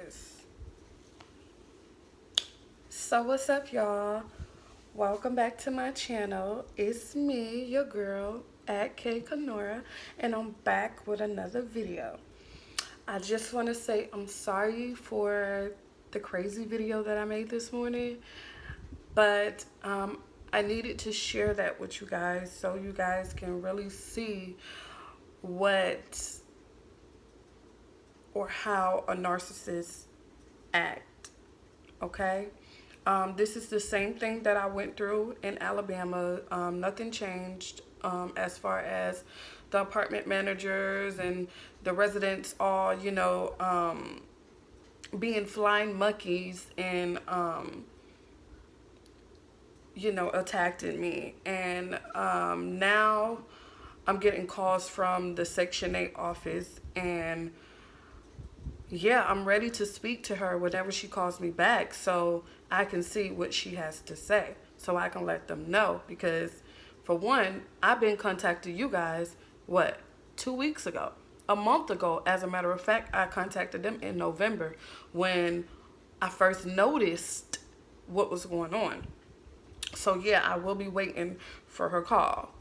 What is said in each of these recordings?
focus. So what's up, y'all? Welcome back to my channel. It's me, your girl, at K Kanora, and I'm back with another video. I just want to say I'm sorry for the crazy video that I made this morning, but I needed to share that with you guys so you guys can really see what or how a narcissist act. Okay. This is the same thing that I went through in Alabama. Nothing changed as far as the apartment managers and the residents all, being flying monkeys and, attacking me. And now I'm getting calls from the Section 8 office, and yeah, I'm ready to speak to her whenever she calls me back so I can see what she has to say, so I can let them know. Because for one, I've been contacting you guys, 2 weeks ago, a month ago. As a matter of fact, I contacted them in November when I first noticed what was going on. So yeah, I will be waiting for her call.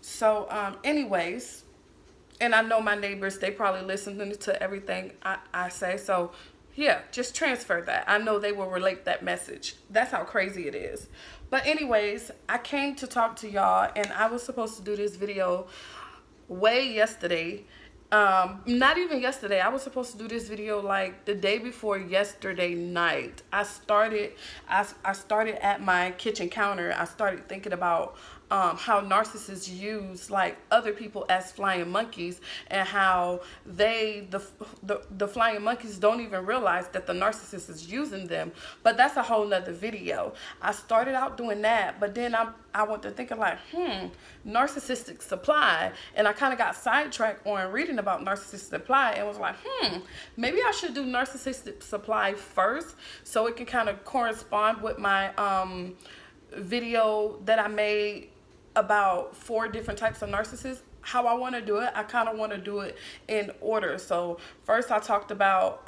So anyways, and I know my neighbors, they probably listen to everything I say. So yeah, just transfer that. I know they will relate that message. That's how crazy it is. But anyways, I came to talk to y'all, and I was supposed to do this video way yesterday. Not even yesterday. I was supposed to do this video like the day before yesterday night. I started at my kitchen counter. I started thinking about how narcissists use like other people as flying monkeys, and how the flying monkeys don't even realize that the narcissist is using them. But that's a whole nother video. I started out doing that, but then I went to thinking like, narcissistic supply, and I kind of got sidetracked on reading about narcissistic supply and was like, maybe I should do narcissistic supply first so it can kind of correspond with my video that I made about 4 different types of narcissists. How I want to do it, I kind of want to do it in order. So first I talked about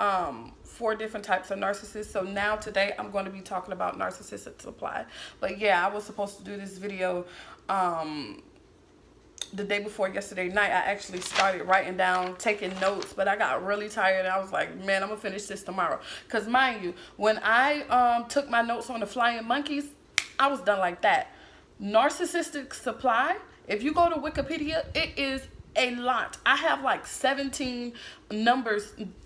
4 different types of narcissists. So now today I'm going to be talking about narcissistic supply. But yeah, I was supposed to do this video the day before yesterday night. I actually started writing down, taking notes, but I got really tired, and I was like, man, I'm gonna finish this tomorrow. Because mind you, when I took my notes on the flying monkeys, I was done like that. Narcissistic supply, if you go to Wikipedia, it is a lot. I have like 17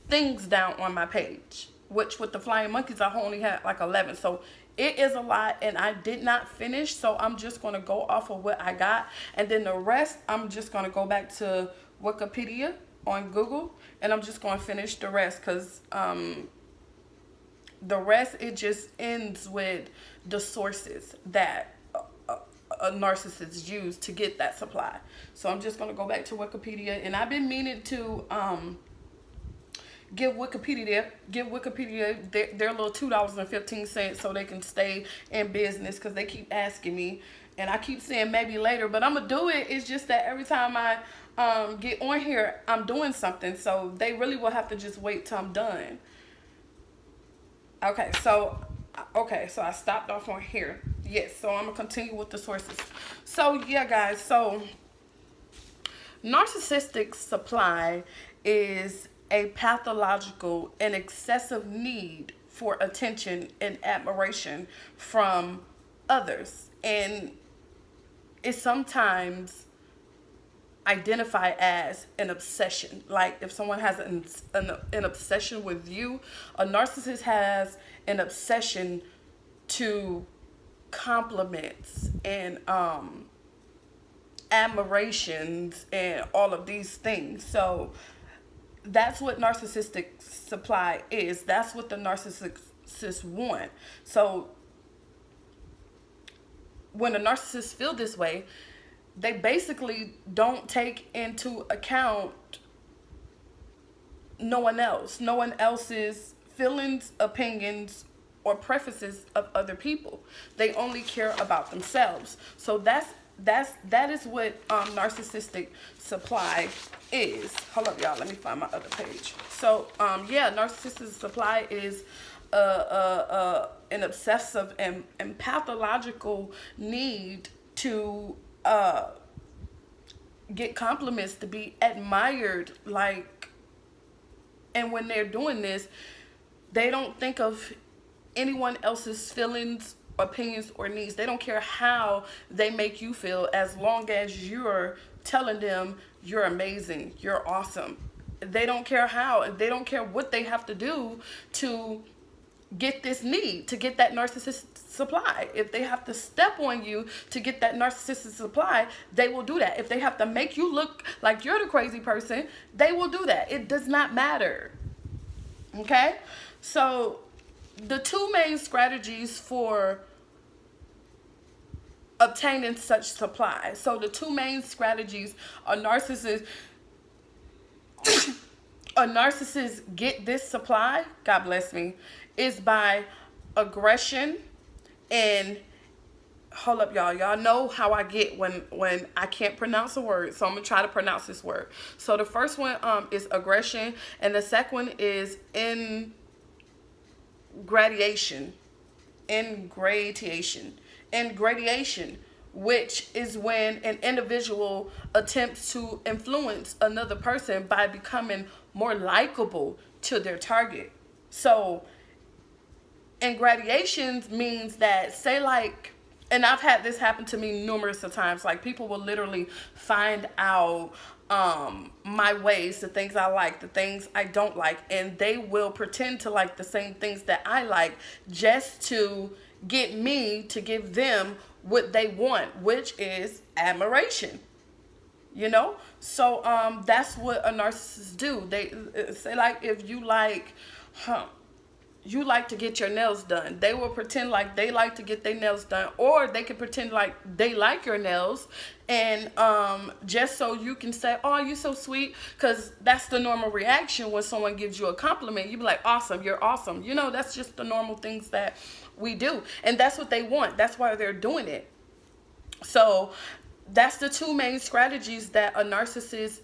things down on my page, which with the flying monkeys I only had like 11. So it is a lot, and I did not finish, so I'm just going to go off of what I got, and then the rest I'm just going to go back to Wikipedia on Google, and I'm just going to finish the rest, because the rest, it just ends with the sources that a narcissist use to get that supply. So I'm just going to go back to Wikipedia, and I've been meaning to give Wikipedia their little $2.15 so they can stay in business, because they keep asking me, and I keep saying maybe later, but I'm gonna do it. It's just that every time I get on here, I'm doing something, so they really will have to just wait till I'm done. Okay, so I stopped off on here. Yes, so I'm gonna continue with the sources. So yeah, guys, so narcissistic supply is a pathological and excessive need for attention and admiration from others, and it's sometimes identified as an obsession. Like if someone has an obsession with you, a narcissist has an obsession to compliments and admirations and all of these things. So that's what narcissistic supply is. That's what the narcissists want. So when a narcissist feel this way, they basically don't take into account no one else's feelings, opinions, or preferences of other people. They only care about themselves. So that's that is what narcissistic supply is. Hold up, y'all. Let me find my other page. So yeah, narcissistic supply is an obsessive and pathological need to get compliments, to be admired, like, and when they're doing this, they don't think of anyone else's feelings, opinions, or needs. They don't care how they make you feel, as long as you're telling them you're amazing, you're awesome. They don't care how, they don't care what they have to do to get this need, to get that narcissistic supply. If they have to step on you to get that narcissistic supply, they will do that. If they have to make you look like you're the crazy person, they will do that. It does not matter. Okay? So the two main strategies for obtaining such supply. So the two main strategies a narcissist get this supply, God bless me, is by aggression and hold up, y'all know how I get when I can't pronounce a word, so I'm gonna try to pronounce this word. So the first one is aggression, and the second one is ingradation, which is when an individual attempts to influence another person by becoming more likable to their target. So ingradation means that, say, like, and I've had this happen to me numerous of times, like people will literally find out my ways, the things I like, the things I don't like, and they will pretend to like the same things that I like just to get me to give them what they want, which is admiration. You know? So that's what a narcissist do. They say, like, if you like you like to get your nails done, they will pretend like they like to get their nails done, or they can pretend like they like your nails, and just so you can say, oh, you're so sweet, because that's the normal reaction when someone gives you a compliment. You be like, awesome, you're awesome. You know, that's just the normal things that we do, and that's what they want. That's why they're doing it. So that's the two main strategies that a narcissist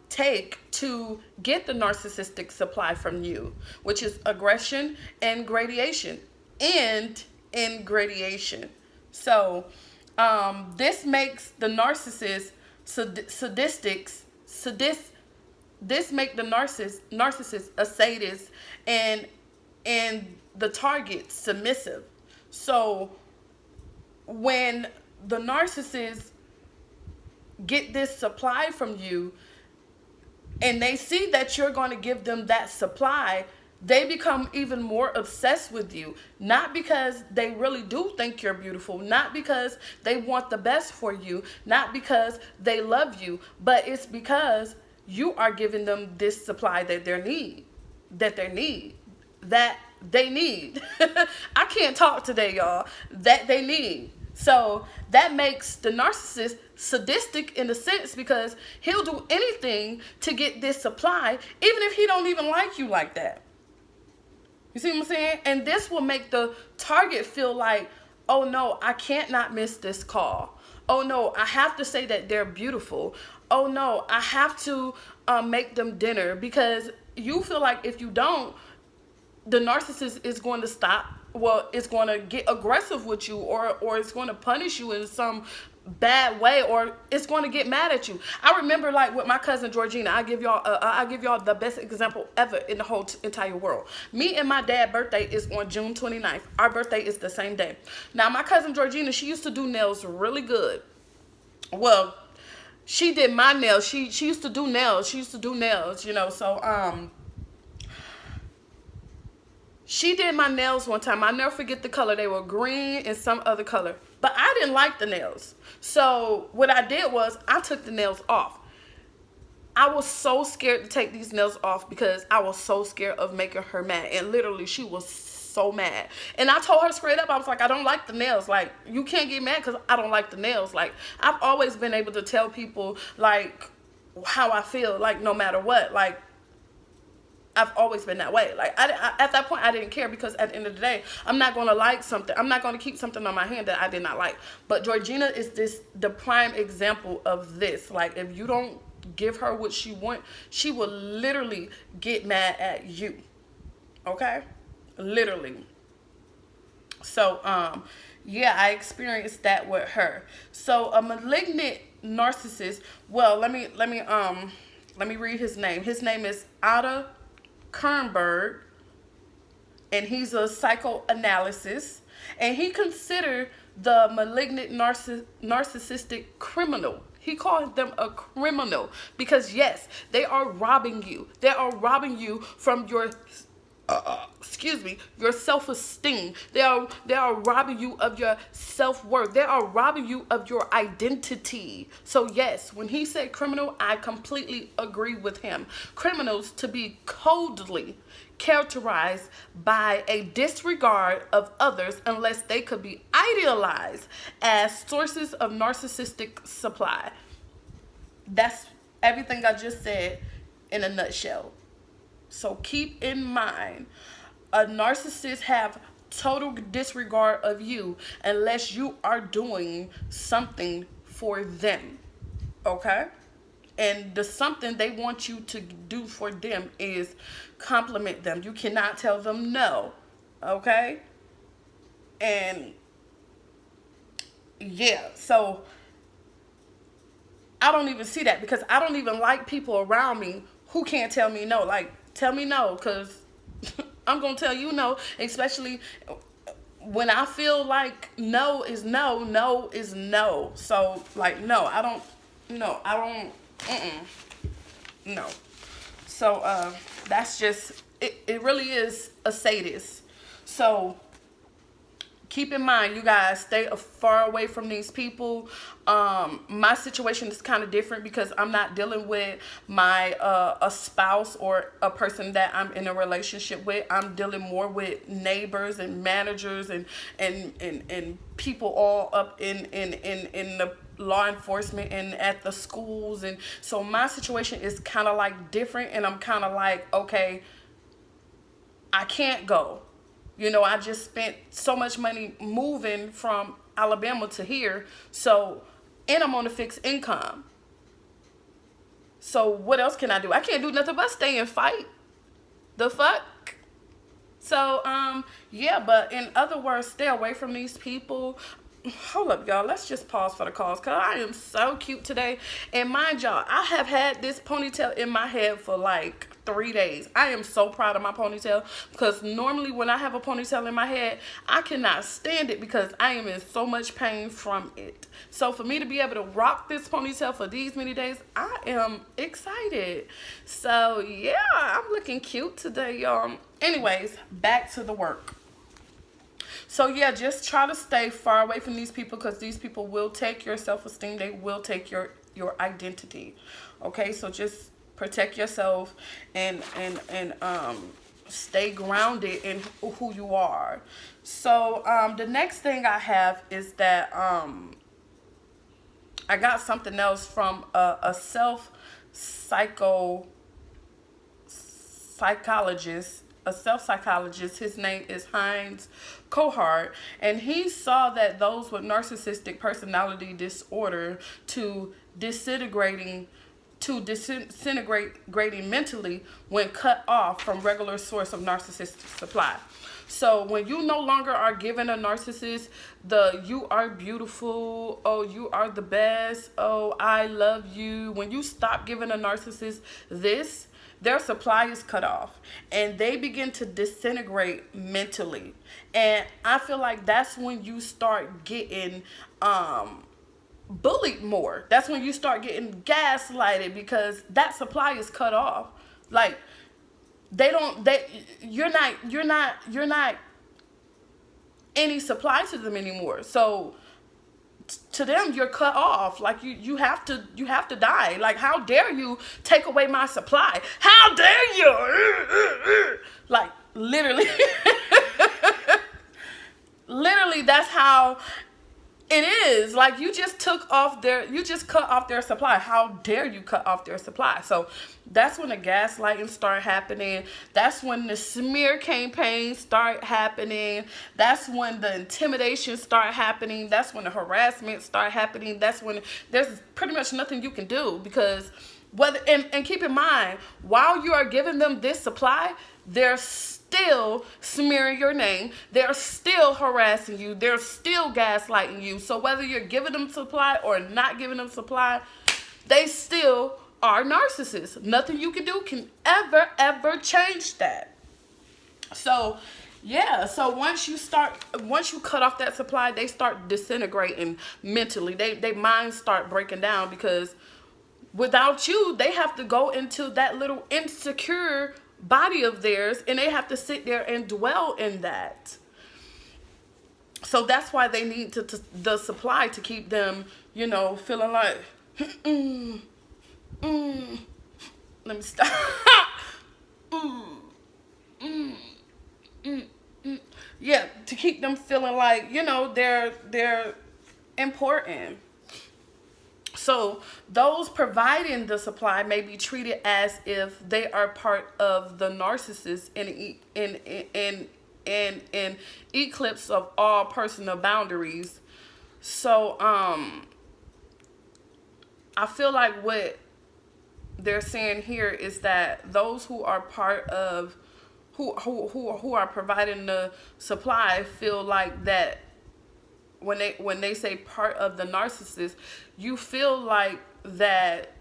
take to get the narcissistic supply from you, which is aggression and gradation. So this makes the narcissist this make the narcissist a sadist, and the target submissive. So when the narcissists get this supply from you and they see that you're going to give them that supply, they become even more obsessed with you. Not because they really do think you're beautiful, not because they want the best for you, not because they love you, but it's because you are giving them this supply that they need. I can't talk today, y'all. That they need. So that makes the narcissist sadistic in a sense, because he'll do anything to get this supply, even if he don't even like you like that. You see what I'm saying? And this will make the target feel like, oh no, I can't not miss this call. Oh no, I have to say that they're beautiful. Oh no, I have to make them dinner, because you feel like if you don't, the narcissist is going to stop. Well, it's going to get aggressive with you, or it's going to punish you in some bad way, or it's going to get mad at you. I remember, like, with my cousin Georgina, I give y'all the best example ever in the whole entire world. Me and my dad's birthday is on June 29th. Our birthday is the same day. Now, my cousin Georgina, she used to do nails really good. Well, she did my nails. She used to do nails. You know, so she did my nails one time. I'll never forget the color. They were green and some other color. But I didn't like the nails. So what I did was I took the nails off. I was so scared to take these nails off because I was so scared of making her mad. And literally, she was so mad. And I told her straight up, I was like, I don't like the nails. Like, you can't get mad because I don't like the nails. Like, I've always been able to tell people, like, how I feel, like, no matter what. Like, I've always been that way. Like at that point, I didn't care because at the end of the day, I'm not gonna like something. I'm not gonna keep something on my hand that I did not like. But Georgina is the prime example of this. Like, if you don't give her what she wants, she will literally get mad at you. Okay, literally. So yeah, I experienced that with her. So a malignant narcissist. Well, let me read his name. His name is Ada Kernberg, and he's a psychoanalyst, and he considered the malignant narcissistic criminal. He called them a criminal because yes, they are robbing you. They are robbing you from your excuse me, your self-esteem. They are robbing you of your self-worth. They are robbing you of your identity. So yes, when he said criminal, I completely agree with him. Criminals to be coldly characterized by a disregard of others unless they could be idealized as sources of narcissistic supply. That's everything I just said in a nutshell. So keep in mind, a narcissist have total disregard of you unless you are doing something for them. Okay? And the something they want you to do for them is compliment them. You cannot tell them no. Okay? And yeah, so I don't even see that because I don't even like people around me who can't tell me no. Like, tell me no, because I'm going to tell you no, especially when I feel like no is no, no is no. So, like, no, I don't, no. So, that's just, it really is a sadist. So, keep in mind, you guys, stay far away from these people. My situation is kind of different because I'm not dealing with my a spouse or a person that I'm in a relationship with. I'm dealing more with neighbors and managers and people all up in the law enforcement and at the schools. And so my situation is kind of like different, and I'm kind of like, okay, I can't go. You know, I just spent so much money moving from Alabama to here. So, and I'm on a fixed income. So what else can I do? I can't do nothing but stay and fight. The fuck? So, yeah, but in other words, stay away from these people. Hold up, y'all. Let's just pause for the calls because I am so cute today. And mind y'all, I have had this ponytail in my head for like 3 days. I am so proud of my ponytail because normally when I have a ponytail in my head, I cannot stand it because I am in so much pain from it. So for me to be able to rock this ponytail for these many days, I am excited. So yeah, I'm looking cute today, y'all. Anyways, back to the work. So yeah, just try to stay far away from these people because these people will take your self-esteem. They will take your identity. Okay, so just protect yourself and stay grounded in who you are. So the next thing I have is that I got something else from a psychologist. A self-psychologist. His name is Heinz Kohart, and he saw that those with narcissistic personality disorder to disintegrating mentally when cut off from regular source of narcissistic supply. So when you no longer are giving a narcissist the "you are beautiful," "oh, you are the best," "oh, I love you," when you stop giving a narcissist this, their supply is cut off and they begin to disintegrate mentally. And I feel like that's when you start getting bullied more. That's when you start getting gaslighted because that supply is cut off. Like you're not any supply to them anymore. So to them, you're cut off. Like you have to die. Like, how dare you take away my supply? How dare you? Like, literally, literally, that's how It is like you just cut off their supply. How dare you cut off their supply? So that's when the gaslighting start happening. That's when the smear campaigns start happening. That's when the intimidation start happening. That's when the harassment start happening. That's when there's pretty much nothing you can do, because whether and keep in mind, while you are giving them this supply, they're still smearing your name. They're still harassing you. They're still gaslighting you. So whether you're giving them supply or not giving them supply, they still are narcissists. Nothing you can do can ever change that. So yeah, so once you cut off that supply, they start disintegrating mentally. They minds start breaking down, because without you, they have to go into that little insecure body of theirs, and they have to sit there and dwell in that. So that's why they need the supply to keep them, feeling like, let me stop. Yeah, to keep them feeling like, they're important. So those providing the supply may be treated as if they are part of the narcissist in eclipse of all personal boundaries. So I feel like what they're saying here is that those who are part of who are providing the supply feel like that when they say part of the narcissist, you feel like that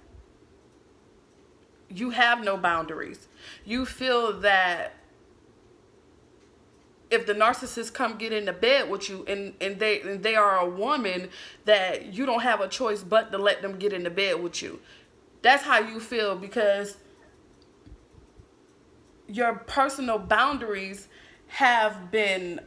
you have no boundaries. You feel that if the narcissist come get into bed with you and they are a woman, that you don't have a choice but to let them get into bed with you. That's how you feel, because your personal boundaries have been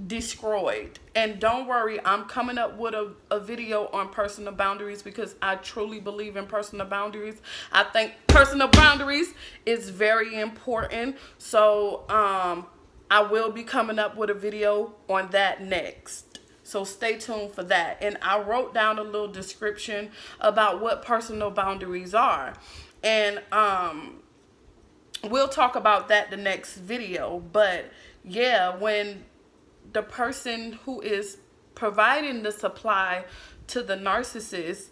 destroyed. And don't worry, I'm coming up with a video on personal boundaries, because I truly believe in personal boundaries. I think personal boundaries is very important. So I will be coming up with a video on that next. So stay tuned for that. And I wrote down a little description about what personal boundaries are. And we'll talk about that the next video. But yeah, when the person who is providing the supply to the narcissist,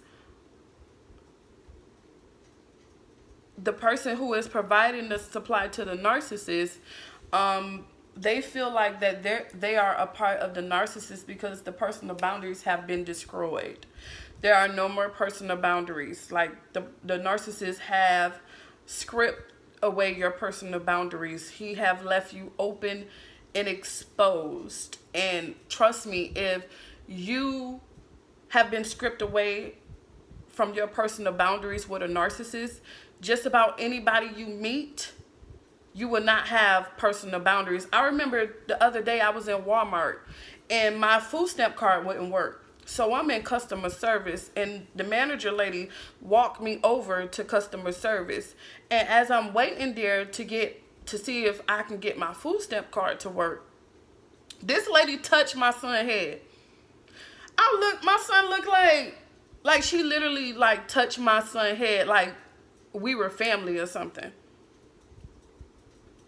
they feel like that they are a part of the narcissist because the personal boundaries have been destroyed. There are no more personal boundaries. Like the narcissist have stripped away your personal boundaries. He have left you open and exposed. And trust me, if you have been stripped away from your personal boundaries with a narcissist, just about anybody you meet, you will not have personal boundaries. I remember the other day I was in Walmart and my food stamp card wouldn't work. So I'm in customer service, and the manager lady walked me over to customer service. And as I'm waiting there to see if I can get my food stamp card to work, this lady touched my son's head. My son looked like she literally like touched my son's head like we were family or something.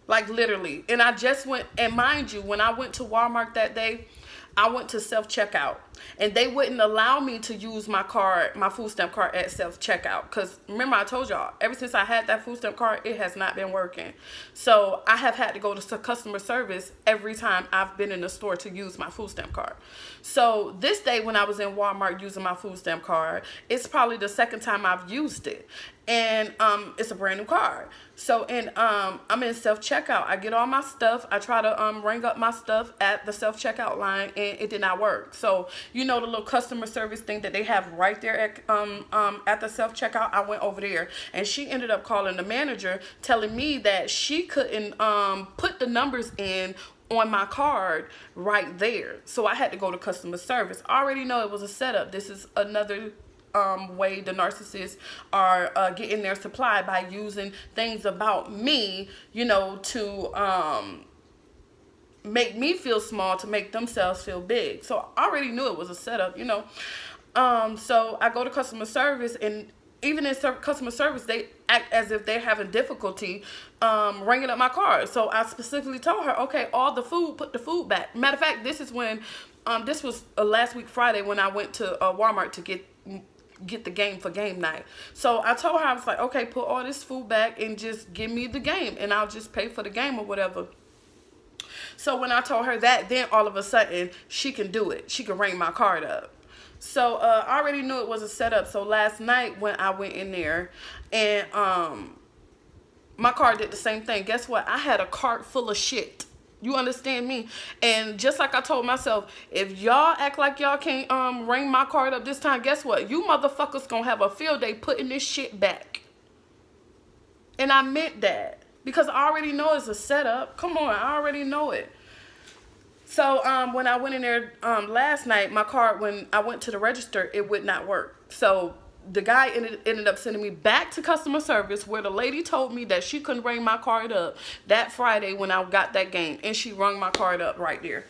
Like literally. And I just went, and mind you, when I went to Walmart that day, I went to self-checkout, and they wouldn't allow me to use my food stamp card at self-checkout. Because remember, I told y'all, ever since I had that food stamp card, it has not been working. So I have had to go to customer service every time I've been in the store to use my food stamp card. So this day when I was in Walmart using my food stamp card, it's probably the second time I've used it. And it's a brand new card. So I'm in self-checkout. I get all my stuff. I try to ring up my stuff at the self-checkout line, and it did not work. So the little customer service thing that they have right there at the self-checkout, I went over there, and she ended up calling the manager, telling me that she couldn't put the numbers in on my card right there. So I had to go to customer service. I already know it was a setup. This is another way the narcissists are getting their supply, by using things about me, to make me feel small to make themselves feel big. So I already knew it was a setup, you know. So I go to customer service, and even in customer service, they act as if they're having difficulty ringing up my card. So I specifically told her, okay, all the food, put the food back. Matter of fact, this is when, this was last week Friday when I went to Walmart to get the game for game night. So I told her, I was like, okay, put all this food back and just give me the game, and I'll just pay for the game or whatever. So when I told her that, then all of a sudden she can do it. She can ring my card up. So I already knew it was a setup. So last night when I went in there and my card did the same thing. Guess what? I had a cart full of shit. You understand me? And just like I told myself, if y'all act like y'all can't ring my card up this time, guess what? You motherfuckers gonna have a field day putting this shit back. And I meant that. Because I already know it's a setup. Come on, I already know it. So when I went in there last night, my card, when I went to the register, it would not work. So the guy ended up sending me back to customer service, where the lady told me that she couldn't ring my card up that Friday when I got that game. And she rung my card up right there.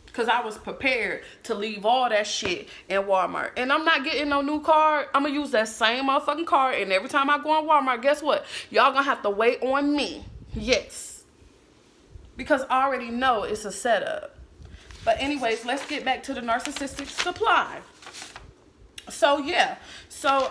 Because I was prepared to leave all that shit in Walmart. And I'm not getting no new card. I'm going to use that same motherfucking card. And every time I go in Walmart, guess what? Y'all going to have to wait on me. Yes. Because I already know it's a setup. But anyways, let's get back to the Narcissistic Supply. So, yeah. So,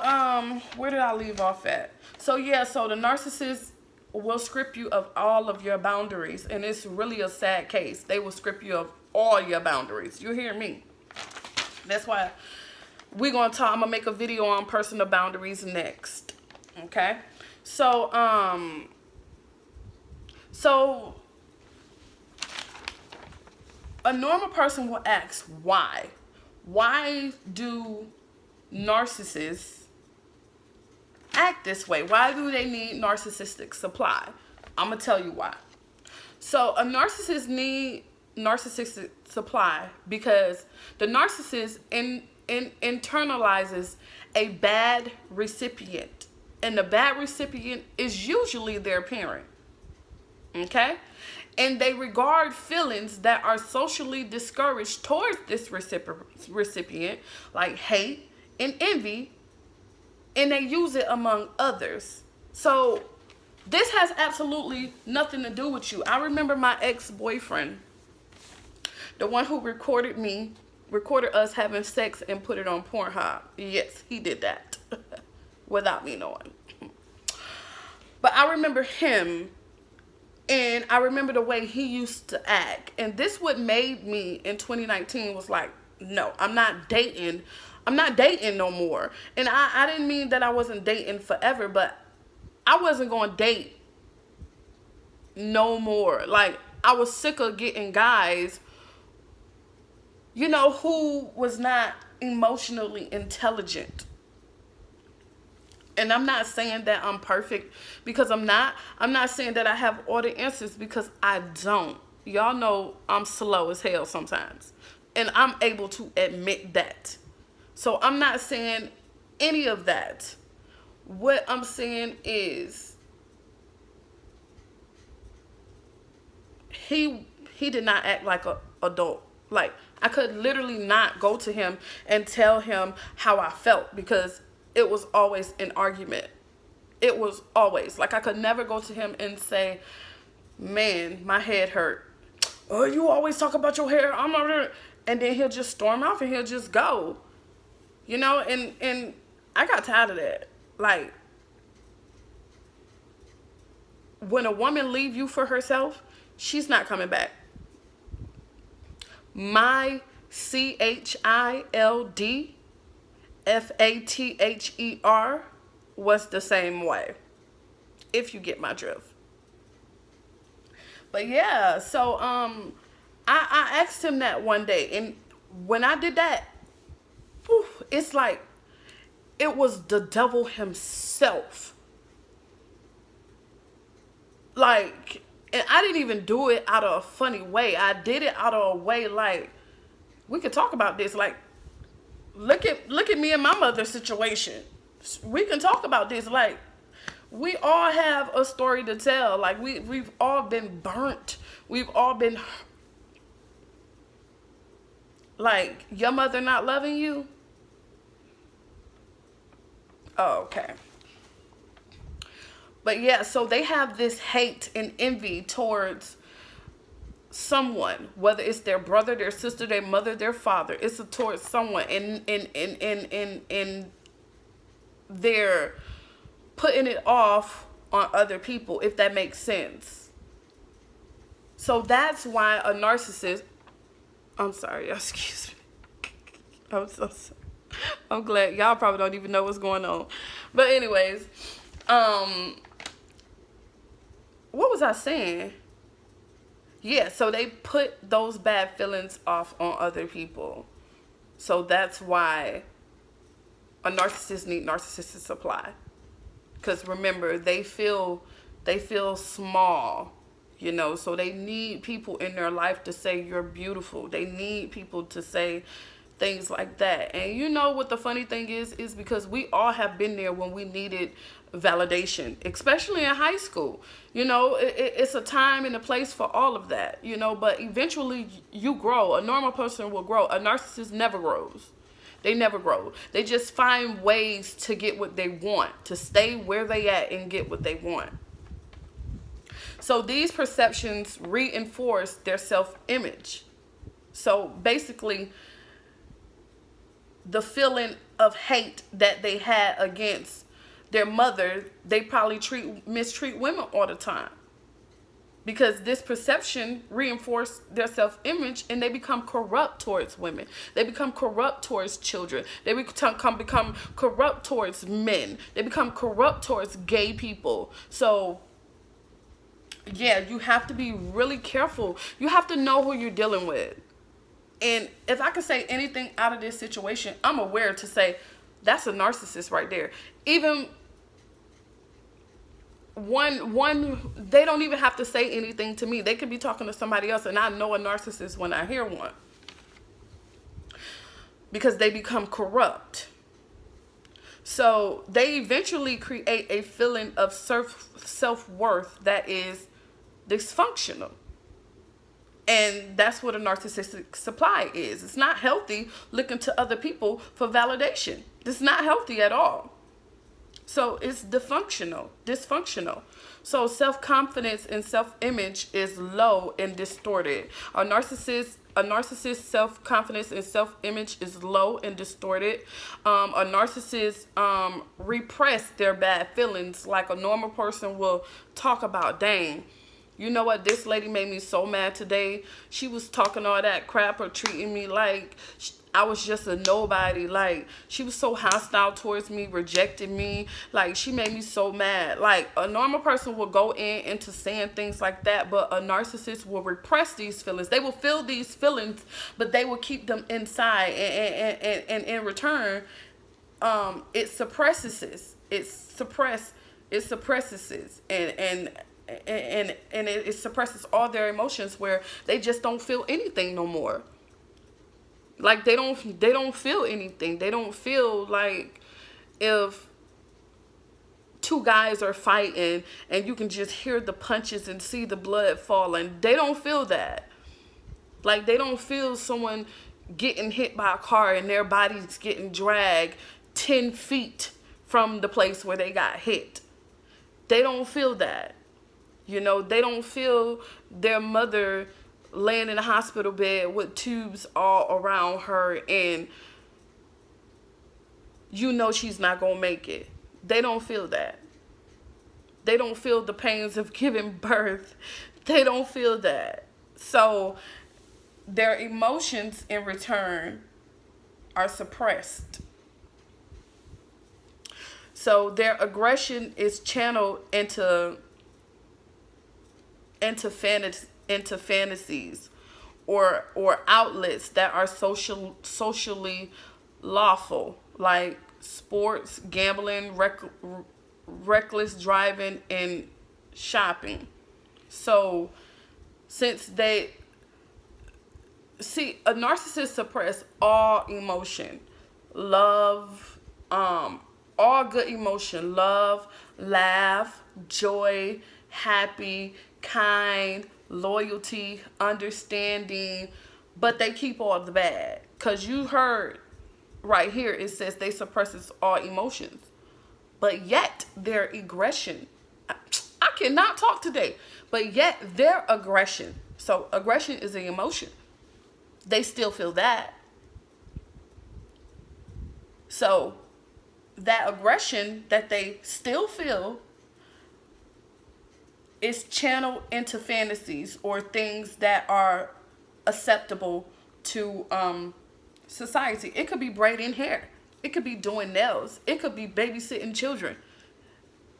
where did I leave off at? So, yeah. So, the narcissist will strip you of all of your boundaries. And it's really a sad case. They will strip you of all your boundaries. You hear me? That's why we're going to talk. I'm going to make a video on personal boundaries next. Okay? So, a normal person will ask why. Why do narcissists act this way? Why do they need narcissistic supply? I'm going to tell you why. So, a narcissist need narcissistic supply because the narcissist internalizes a bad recipient, and the bad recipient is usually their parent. Okay? And they regard feelings that are socially discouraged towards this recipient, like hate and envy, and they use it among others. So this has absolutely nothing to do with you. I remember my ex-boyfriend, the one who recorded us having sex and put it on Pornhub. Yes, he did that without me knowing. But I remember him, and I remember the way he used to act. And this what made me in 2019 was like, no, I'm not dating. I'm not dating no more. And I didn't mean that I wasn't dating forever, but I wasn't going to date no more. Like, I was sick of getting guys, you know, who was not emotionally intelligent. And I'm not saying that I'm perfect, because I'm not. I'm not saying that I have all the answers, because I don't. Y'all know I'm slow as hell sometimes. And I'm able to admit that. So I'm not saying any of that. What I'm saying is he did not act like an adult. Like, I could literally not go to him and tell him how I felt, because it was always an argument. It was always. Like, I could never go to him and say, man, my head hurt. Oh, you always talk about your hair. I'm not. And then he'll just storm off and he'll just go. You know, and I got tired of that. Like, when a woman leave you for herself, she's not coming back. My ChildFather was the same way, if you get my drift. But yeah, so I asked him that one day, and when I did that, whew, it's like it was the devil himself. Like, and I didn't even do it out of a funny way. I did it out of a way like, we could talk about this. Like, look at me and my mother's situation. We can talk about this. Like, we all have a story to tell. Like, we've all been burnt. We've all been Like, your mother not loving you? Oh, okay. But yeah, so they have this hate and envy towards someone, whether it's their brother, their sister, their mother, their father. It's towards someone, and they're putting it off on other people, if that makes sense. So that's why a narcissist, I'm sorry, excuse me. I'm so sorry. I'm glad y'all probably don't even know what's going on. But anyways, what was I saying? Yeah, so they put those bad feelings off on other people. So that's why a narcissist need narcissistic supply. Because remember, they feel small, you know, so they need people in their life to say you're beautiful. They need people to say things like that. And you know what the funny thing is because we all have been there when we needed validation, especially in high school. You know, it's a time and a place for all of that, you know, but eventually you grow. A normal person will grow. A narcissist never grows. They never grow. They just find ways to get what they want, to stay where they at and get what they want. So these perceptions reinforce their self-image. So basically, the feeling of hate that they had against their mother, they probably mistreat women all the time. Because this perception reinforced their self-image, and they become corrupt towards women. They become corrupt towards children. They become corrupt towards men. They become corrupt towards gay people. So, yeah, you have to be really careful. You have to know who you're dealing with. And if I could say anything out of this situation, I'm aware to say, that's a narcissist right there. Even one they don't even have to say anything to me. They could be talking to somebody else, and I know a narcissist when I hear one, because they become corrupt. So they eventually create a feeling of self-worth that is dysfunctional. And that's what a narcissistic supply is. It's not healthy looking to other people for validation. It's not healthy at all. So it's dysfunctional. So self-confidence and self-image is low and distorted. A narcissist self-confidence and self-image is low and distorted. A narcissist repress their bad feelings, like a normal person will talk about, dang, you know what, this lady made me so mad today. She was talking all that crap or treating me like I was just a nobody. Like, she was so hostile towards me, rejected me. Like, she made me so mad. Like, a normal person will go into saying things like that, but a narcissist will repress these feelings. They will feel these feelings, but they will keep them inside. And in return, it suppresses. It suppresses. And it suppresses all their emotions, where they just don't feel anything no more. Like, they don't feel anything. They don't feel like if two guys are fighting and you can just hear the punches and see the blood falling. They don't feel that. Like, they don't feel someone getting hit by a car and their body's getting dragged 10 feet from the place where they got hit. They don't feel that. You know, they don't feel their mother laying in a hospital bed with tubes all around her, and you know she's not going to make it. They don't feel that. They don't feel the pains of giving birth. They don't feel that. So their emotions in return are suppressed. So their aggression is channeled into fantasies or outlets that are socially lawful, like sports, gambling, reckless driving, and shopping. So since a narcissist suppress all emotion, love, all good emotion, love, laugh, joy, happy, kind, loyalty, understanding, but they keep all the bad. Because you heard right here, it says they suppresses all emotions. But yet their aggression, I cannot talk today, but yet their aggression. So aggression is an emotion. They still feel that. So that aggression that they still feel is channeled into fantasies or things that are acceptable to society. It could be braiding hair. It could be doing nails. It could be babysitting children.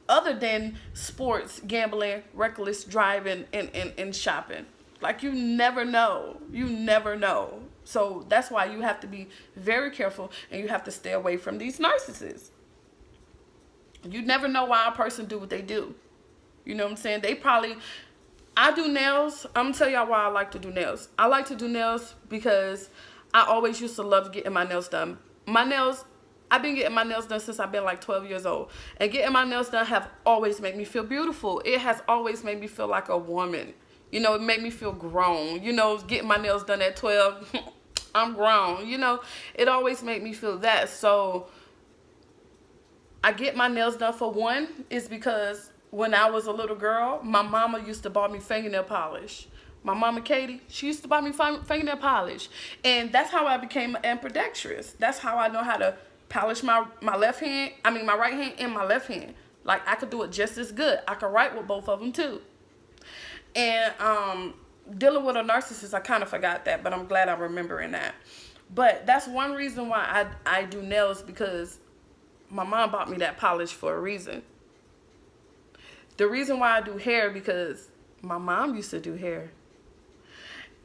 Other than sports, gambling, reckless driving, and shopping. Like, you never know. You never know. So that's why you have to be very careful and you have to stay away from these narcissists. You never know why a person do what they do. You know what I'm saying? They probably... I do nails. I'm going to tell y'all why I like to do nails. I like to do nails because I always used to love getting my nails done. My nails... I've been getting my nails done since I've been like 12 years old. And getting my nails done have always made me feel beautiful. It has always made me feel like a woman. You know, it made me feel grown. You know, getting my nails done at 12, I'm grown. You know, it always made me feel that. So I get my nails done for one is because when I was a little girl, my mama used to buy me fingernail polish. My mama Katie, she used to buy me fingernail polish. And that's how I became an ambidextrous. That's how I know how to polish my left hand, my right hand and my left hand. Like, I could do it just as good. I could write with both of them too. And dealing with a narcissist, I kind of forgot that, but I'm glad I'm remembering that. But that's one reason why I do nails, because my mom bought me that polish for a reason. The reason why I do hair, because my mom used to do hair.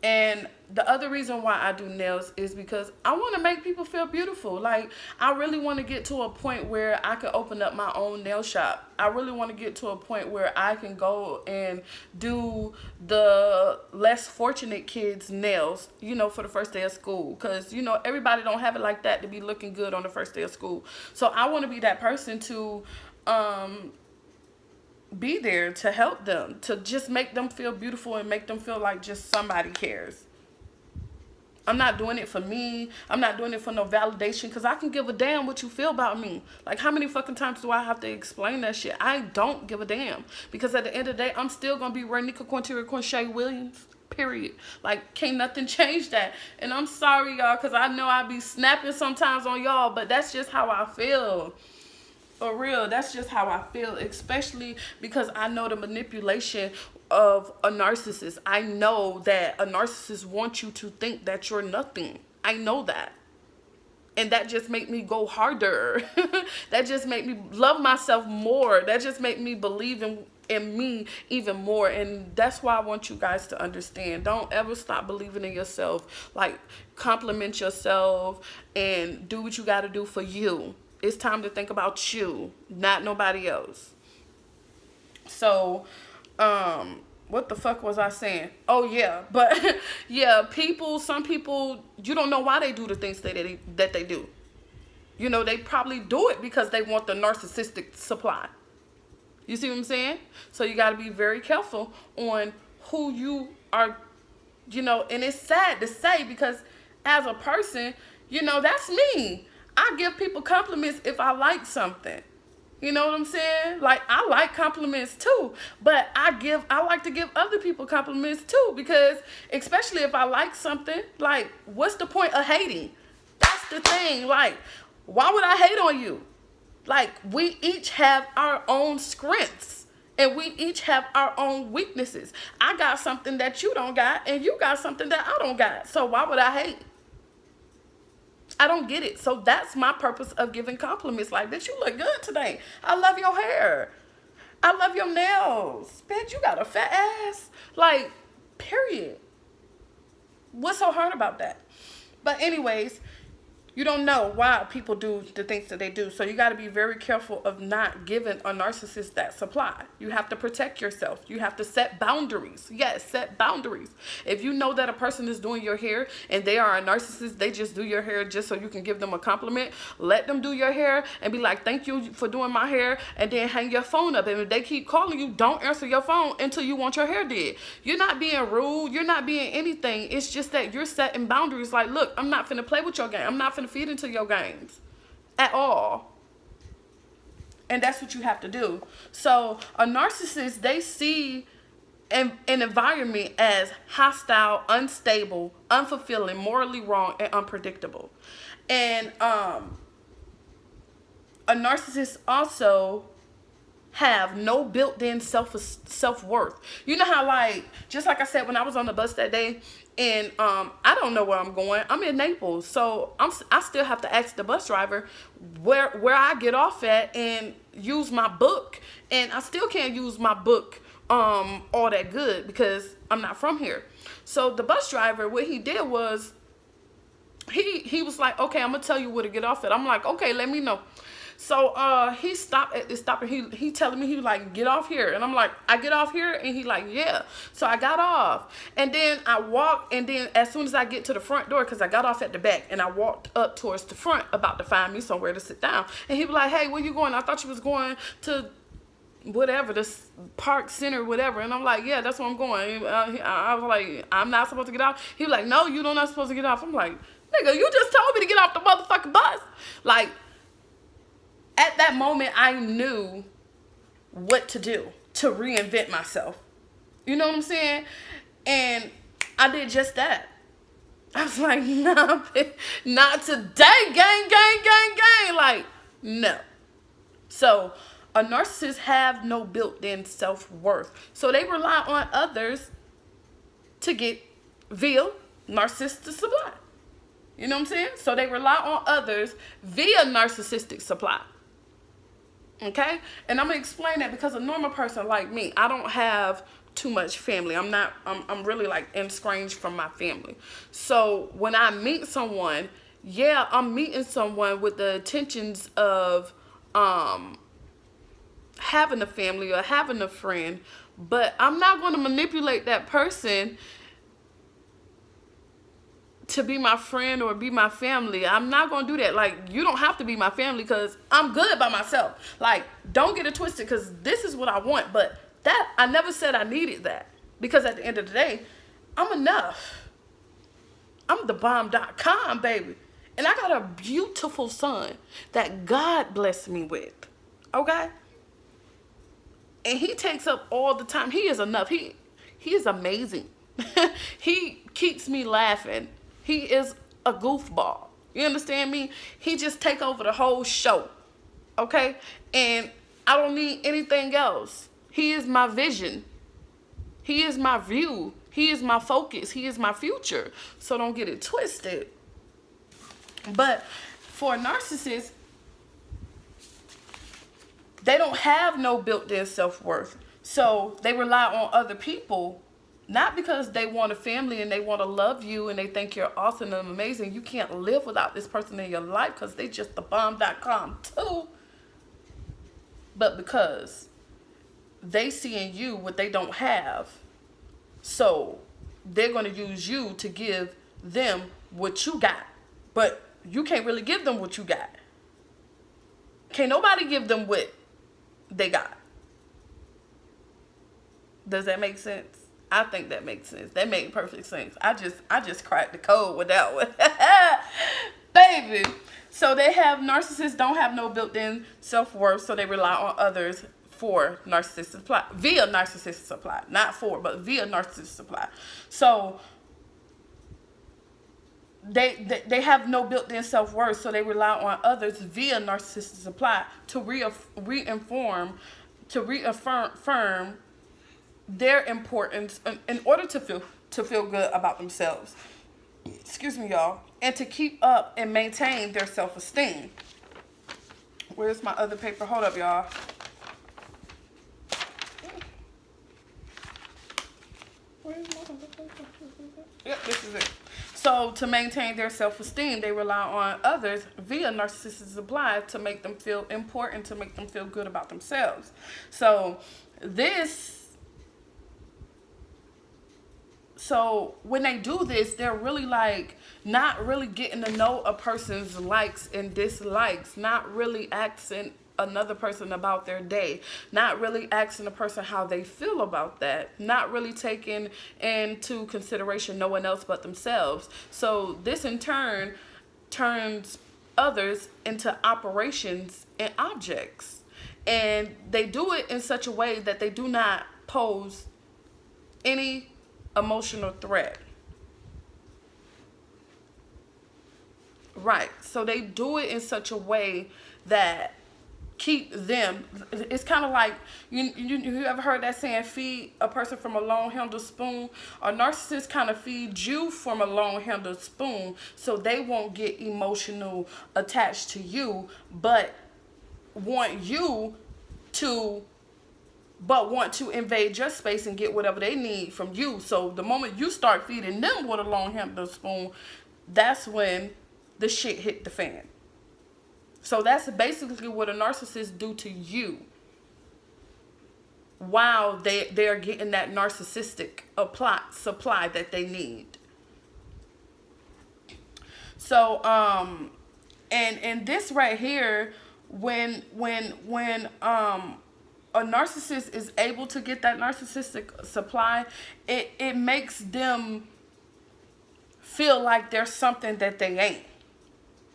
And the other reason why I do nails is because I want to make people feel beautiful. Like, I really want to get to a point where I can open up my own nail shop. I really want to get to a point where I can go and do the less fortunate kids' nails, you know, for the first day of school. Because, you know, everybody don't have it like that to be looking good on the first day of school. So I want to be that person to be there to help them, to just make them feel beautiful and make them feel like just somebody cares. I'm not doing it for me. I'm not doing it for no validation, because I can give a damn what you feel about me. Like, how many fucking times do I have to explain that shit? I don't give a damn, because at the end of the day, I'm still gonna be Renika Quinteria Quinshea Williams, period. Like, can't nothing change that. And I'm sorry, y'all, because I know I be snapping sometimes on y'all, but that's just how I feel. For real, that's just how I feel, especially because I know the manipulation of a narcissist. I know that a narcissist wants you to think that you're nothing. I know that. And that just made me go harder. That just made me love myself more. That just made me believe in me even more. And that's why I want you guys to understand. Don't ever stop believing in yourself. Like, compliment yourself and do what you got to do for you. It's time to think about you, not nobody else. So, what the fuck was I saying? Oh, yeah. But, yeah, some people, you don't know why they do the things that they do. You know, they probably do it because they want the narcissistic supply. You see what I'm saying? So you got to be very careful on who you are, you know, and it's sad to say, because as a person, you know, that's me. I give people compliments if I like something. You know what I'm saying? Like, I like compliments too, but I like to give other people compliments too, because especially if I like something, like, what's the point of hating? That's the thing. Like, why would I hate on you? Like, we each have our own strengths and we each have our own weaknesses. I got something that you don't got and you got something that I don't got. So why would I hate? I don't get it. So that's my purpose of giving compliments. Like, bitch, you look good today. I love your hair. I love your nails. Bitch, you got a fat ass. Like, period. What's so hard about that? But anyways, You don't know why people do the things that they do. So you got to be very careful of not giving a narcissist that supply. You have to protect yourself. You have to set boundaries. Yes, set boundaries. If you know that a person is doing your hair and they are a narcissist, they just do your hair just so you can give them a compliment, let them do your hair and be like, thank you for doing my hair, and then hang your phone up. And if they keep calling you, don't answer your phone until you want your hair did. You're not being rude. You're not being anything. It's just that you're setting boundaries. Like, look, I'm not finna play with your game. I'm not finna feed into your games at all. And that's what you have to do. So a narcissist, they see an environment as hostile, unstable, unfulfilling, morally wrong, and unpredictable. And a narcissist also have no built-in self-worth. You know how, like, just like I said, when I was on the bus that day, and I don't know where I'm going. I'm in Naples, so I still have to ask the bus driver where I get off at and use my book, and I still can't use my book all that good because I'm not from here. So the bus driver, what he did was he was like, okay, I'm gonna tell you where to get off at. I'm like, okay, let me know. So he stopped at this stop, and he telling me, he was like, get off here. And I'm like, I get off here? And he like, yeah. So I got off, and then I walked, and then as soon as I get to the front door, because I got off at the back, and I walked up towards the front about to find me somewhere to sit down. And he was like, hey, where you going? I thought you was going to whatever, this park center, whatever. And I'm like, yeah, that's where I'm going. I was like, I'm not supposed to get off? He was like, no, you're not supposed to get off. I'm like, nigga, you just told me to get off the motherfucking bus. Like, at that moment, I knew what to do to reinvent myself. You know what I'm saying? And I did just that. I was like, nah, not today, gang, gang, gang, gang. Like, no. So a narcissist have no built-in self-worth. So they rely on others to get via narcissistic supply. You know what I'm saying? So they rely on others via narcissistic supply. Okay? And I'm going to explain that because a normal person like me, I don't have too much family. I'm really like estranged from my family. So when I meet someone, yeah, I'm meeting someone with the intentions of having a family or having a friend, but I'm not going to manipulate that person to be my friend or be my family. I'm not going to do that. Like, you don't have to be my family because I'm good by myself. Like, don't get it twisted because this is what I want. But that, I never said I needed that because at the end of the day, I'm enough. I'm the bomb.com, baby. And I got a beautiful son that God blessed me with. Okay? And he takes up all the time. He is enough. He is amazing. He keeps me laughing. He is a goofball. You understand me? He just take over the whole show. Okay? And I don't need anything else. He is my vision. He is my view. He is my focus. He is my future. So don't get it twisted. But for a narcissist, they don't have no built-in self-worth. So they rely on other people, not because they want a family and they want to love you and they think you're awesome and amazing. You can't live without this person in your life because they just the bomb.com too. But because they see in you what they don't have, so they're going to use you to give them what you got. But you can't really give them what you got. Can't nobody give them what they got. Does that make sense? I think that makes sense. That made perfect sense. I just cracked the code with that one. Baby. So they have, narcissists don't have no built-in self-worth, so they rely on others for narcissist supply. Via narcissist supply. Not for, but via narcissist supply. So they have no built-in self-worth, so they rely on others via narcissistic supply to reaffirm their importance in order to feel good about themselves. Excuse me, y'all. And to keep up and maintain their self-esteem. Where's my other paper? Hold up, y'all. Where's my other paper? Yep, this is it. So to maintain their self-esteem, they rely on others via narcissistic supply to make them feel important, to make them feel good about themselves. So this so when they do this, they're really like not really getting to know a person's likes and dislikes, not really asking another person about their day, not really asking a person how they feel about that, not really taking into consideration no one else but themselves. So this in turn turns others into operations and objects. And they do it in such a way that they do not pose any emotional threat. Right. So they do it in such a way that keep them. It's kind of like you ever heard that saying, feed a person from a long-handled spoon? A narcissist kind of feeds you from a long-handled spoon, so they won't get emotional attached to you, but want you to want to invade your space and get whatever they need from you. So the moment you start feeding them with a long-handled spoon, that's when the shit hit the fan. So that's basically what a narcissist do to you while they're getting that narcissistic supply that they need. So and this right here, when a narcissist is able to get that narcissistic supply, it makes them feel like there's something that they ain't.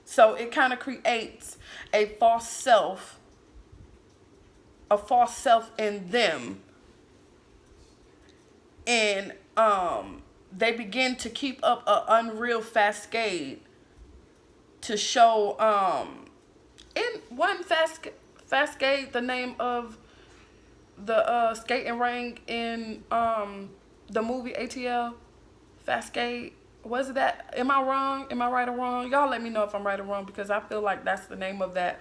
So it kind of creates a false self in them. And they begin to keep up an unreal cascade to show in one cascade, the name of the skating ring in the movie ATL, Cascade. Was it that? Am I wrong? Am I right or wrong? Y'all let me know if I'm right or wrong, because I feel like that's the name of that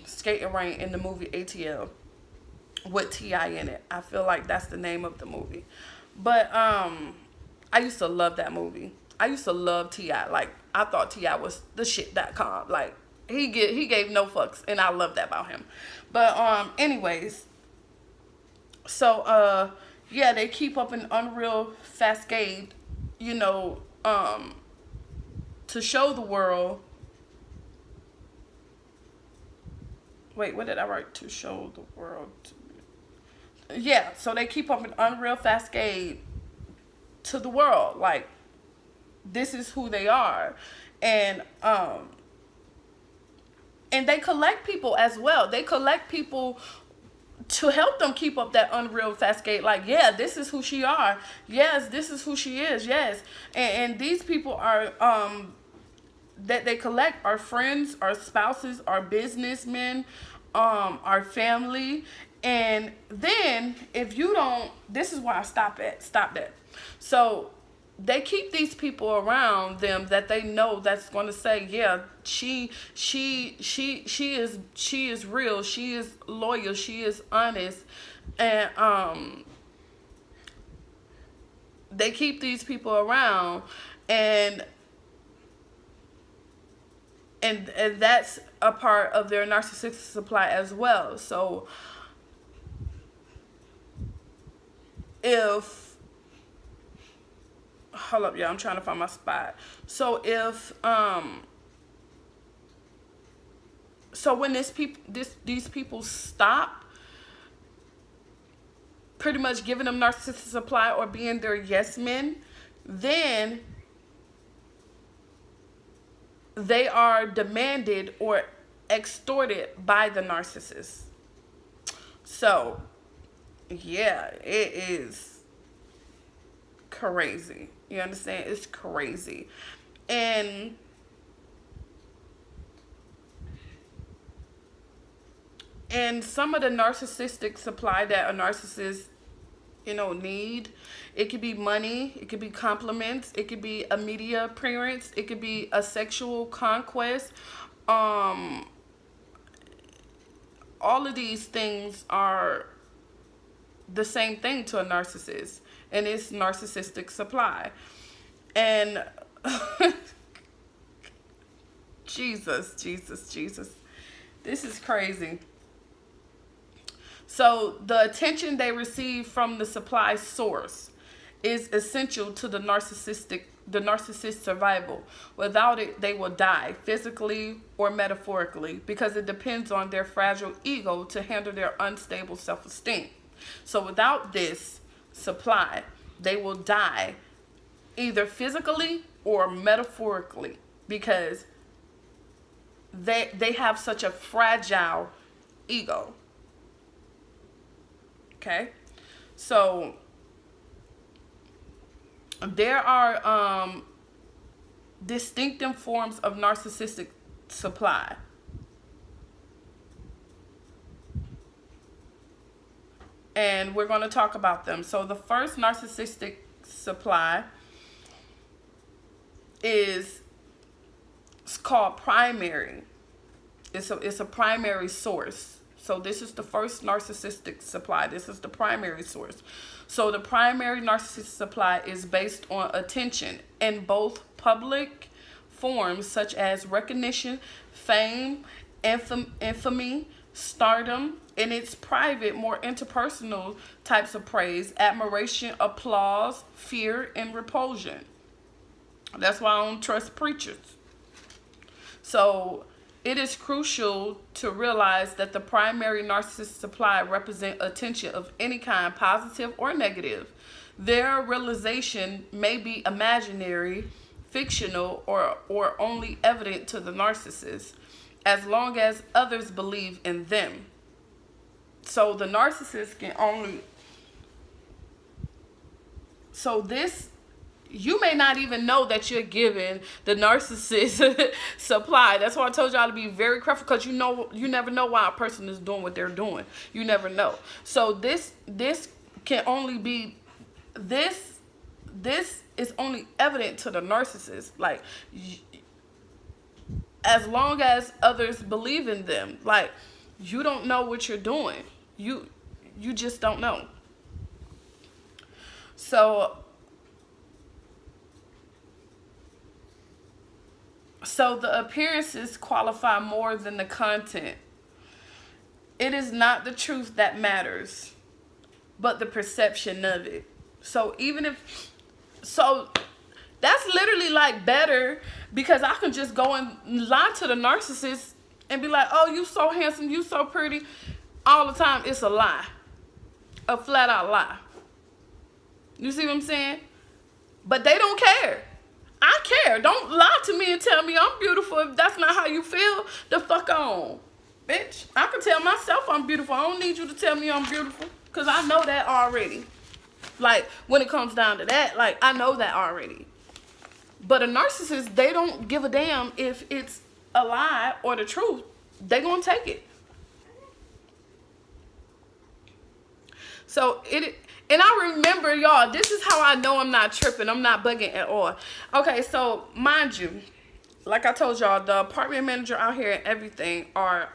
skating ring in the movie ATL with T.I. in it. I feel like that's the name of the movie. But I used to love that movie. I used to love T.I. Like, I thought T.I. was the shit.com. Like, he gave no fucks, and I love that about him. But anyways, so yeah, they keep up an unreal cascade, you know, to show the world. Wait, what did I write? To show the world. Yeah, so they keep up an unreal cascade to the world. Like, this is who they are. And they collect people as well. They collect people to help them keep up that unreal cascade. Like, yeah, this is who she are. Yes, this is who she is. Yes. And these people are that they collect are friends, are spouses, are businessmen, are family. And then if you don't, this is why I stop that. So they keep these people around them that they know that's going to say, yeah, she is real, she is loyal, she is honest. And they keep these people around, and that's a part of their narcissistic supply as well. So if, hold up, yeah, I'm trying to find my spot. So if so when these people stop pretty much giving them narcissistic supply or being their yes men, then they are demanded or extorted by the narcissist. So yeah, it is crazy. You understand? It's crazy. And some of the narcissistic supply that a narcissist, you know, need, it could be money, it could be compliments, it could be a media appearance, it could be a sexual conquest. All of these things are the same thing to a narcissist, and it's narcissistic supply. And Jesus, Jesus, Jesus. This is crazy. So the attention they receive from the supply source is essential to the narcissist's survival. Without it, they will die, physically or metaphorically, because it depends on their fragile ego to handle their unstable self-esteem. So without this supply, they will die either physically or metaphorically, because they have such a fragile ego. Okay? So there are distinctive forms of narcissistic supply. And we're going to talk about them. So the first narcissistic supply is, it's called primary. It's a primary source. So this is the first narcissistic supply. This is the primary source. So the primary narcissistic supply is based on attention in both public forms such as recognition, fame, infamy, stardom, and its private, more interpersonal types of praise, admiration, applause, fear, and repulsion. That's why I don't trust preachers. So it is crucial to realize that the primary narcissist supply represent attention of any kind, positive or negative. Their realization may be imaginary, fictional, or only evident to the narcissist, as long as others believe in them. So the narcissist can only... So this... You may not even know that you're giving the narcissist supply. That's why I told y'all to be very careful, because you never know why a person is doing what they're doing. You never know. So this can only be this is only evident to the narcissist. Like, as long as others believe in them. Like, you don't know what you're doing. You just don't know. So the appearances qualify more than the content. It is not the truth that matters, but the perception of it. So that's literally like better, because I can just go and lie to the narcissist and be like, oh, you so handsome, you so pretty. All the time, it's a lie. A flat out lie. You see what I'm saying? But they don't care. I care. Don't lie to me and tell me I'm beautiful if that's not how you feel. The fuck on. Bitch, I can tell myself I'm beautiful. I don't need you to tell me I'm beautiful, because I know that already. Like, when it comes down to that, like, I know that already. But a narcissist, they don't give a damn if it's a lie or the truth. They gonna take it. So and I remember, y'all, this is how I know I'm not tripping. I'm not bugging at all. Okay, so mind you, like I told y'all, the apartment manager out here and everything are,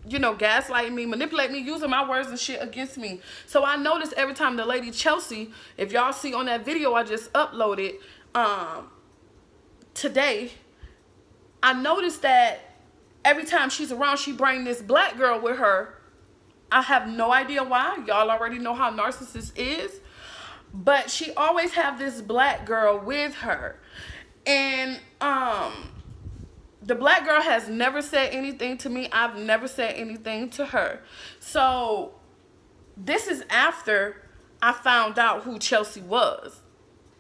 gaslighting me, manipulating me, using my words and shit against me. So I noticed every time the lady Chelsea, if y'all see on that video I just uploaded today, I noticed that every time she's around, she bring this black girl with her. I have no idea why. Y'all already know how narcissist is. But she always have this black girl with her. And the black girl has never said anything to me. I've never said anything to her. So this is after I found out who Chelsea was.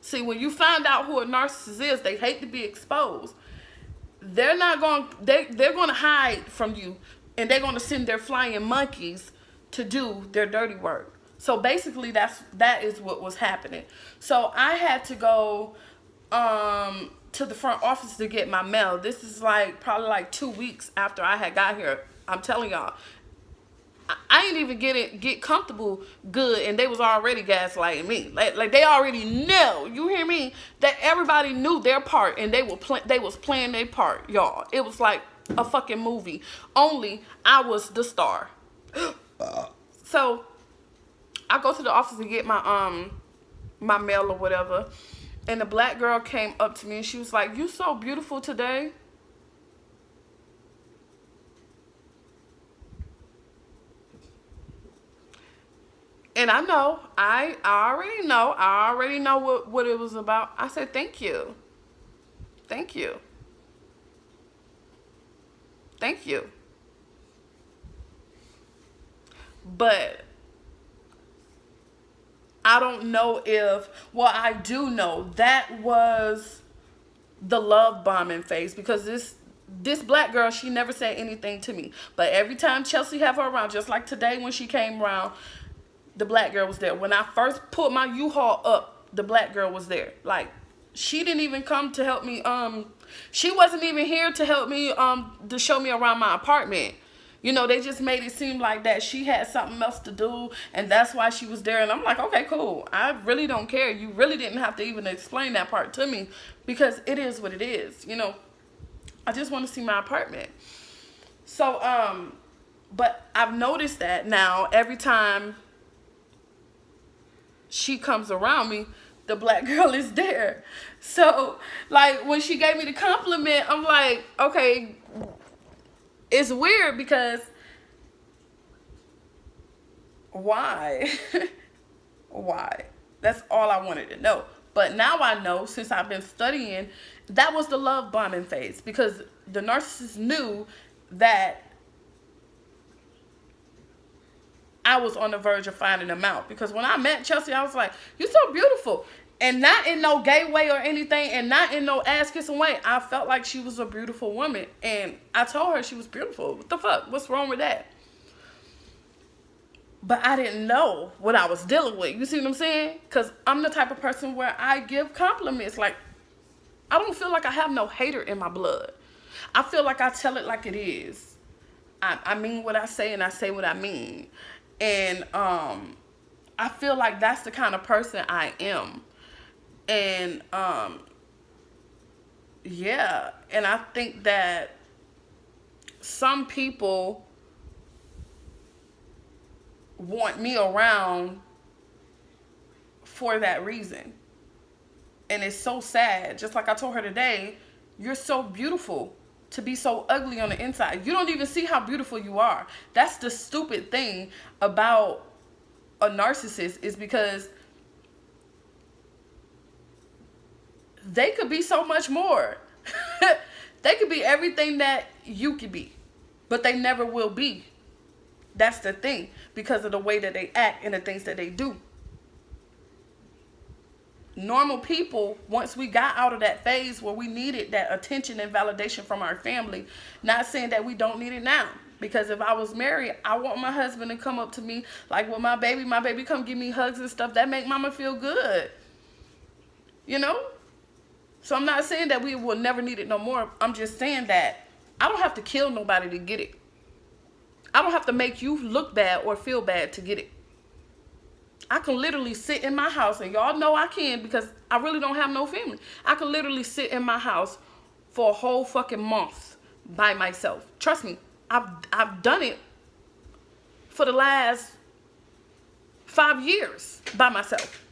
See, when you find out who a narcissist is, they hate to be exposed. They're not going, they're going to hide from you, and they're going to send their flying monkeys to do their dirty work. So basically that is what was happening. So I had to go to the front office to get my mail. This is probably like 2 weeks after I had got here. I'm telling y'all, I ain't even get comfortable good, and they was already gaslighting me. Like they already knew, you hear me, that everybody knew their part, and they was playing their part, y'all. It was like a fucking movie. Only I was the star. So I go to the office to get my my mail or whatever, And the black girl came up to me and she was like, "You so beautiful today." And I know, I already know what it was about. I said, "Thank you. Thank you. Thank you." But I don't know if, well, I do know that was the love bombing phase, because this black girl, she never said anything to me. But every time Chelsea have her around, just like today when she came around, the black girl was there. When I first put my U-Haul up, the black girl was there. Like, she didn't even come to help me. She wasn't even here to help me, to show me around my apartment. You know, they just made it seem like that she had something else to do, and that's why she was there. And I'm like, okay, cool. I really don't care. You really didn't have to even explain that part to me, because it is what it is. You know, I just want to see my apartment. So, but I've noticed that now every time she comes around me, the black girl is there. So, like, when she gave me the compliment, I'm like, okay, it's weird, because why? Why? That's all I wanted to know. But now I know, since I've been studying, that was the love bombing phase, because the narcissist knew that I was on the verge of finding them out. Because when I met Chelsea, I was like, "You're so beautiful." And not in no gay way or anything, and not in no ass kissing way. I felt like she was a beautiful woman. And I told her she was beautiful. What the fuck? What's wrong with that? But I didn't know what I was dealing with. You see what I'm saying? Because I'm the type of person where I give compliments. Like, I don't feel like I have no hater in my blood. I feel like I tell it like it is. I mean what I say, and I say what I mean. And I feel like that's the kind of person I am. And yeah, and I think that some people want me around for that reason. And it's so sad. Just like I told her today, you're so beautiful to be so ugly on the inside. You don't even see how beautiful you are. That's the stupid thing about a narcissist, is because they could be so much more. They could be everything that you could be, but they never will be. That's the thing, because of the way that they act and the things that they do. Normal people, once we got out of that phase where we needed that attention and validation from our family, not saying that we don't need it now. Because if I was married, I want my husband to come up to me like with my baby come give me hugs and stuff. That make mama feel good. You know? So I'm not saying that we will never need it no more. I'm just saying that I don't have to kill nobody to get it. I don't have to make you look bad or feel bad to get it. I can literally sit in my house, and y'all know I can, because I really don't have no family. I can literally sit in my house for a whole fucking month by myself. Trust me, I've done it for the last 5 years by myself.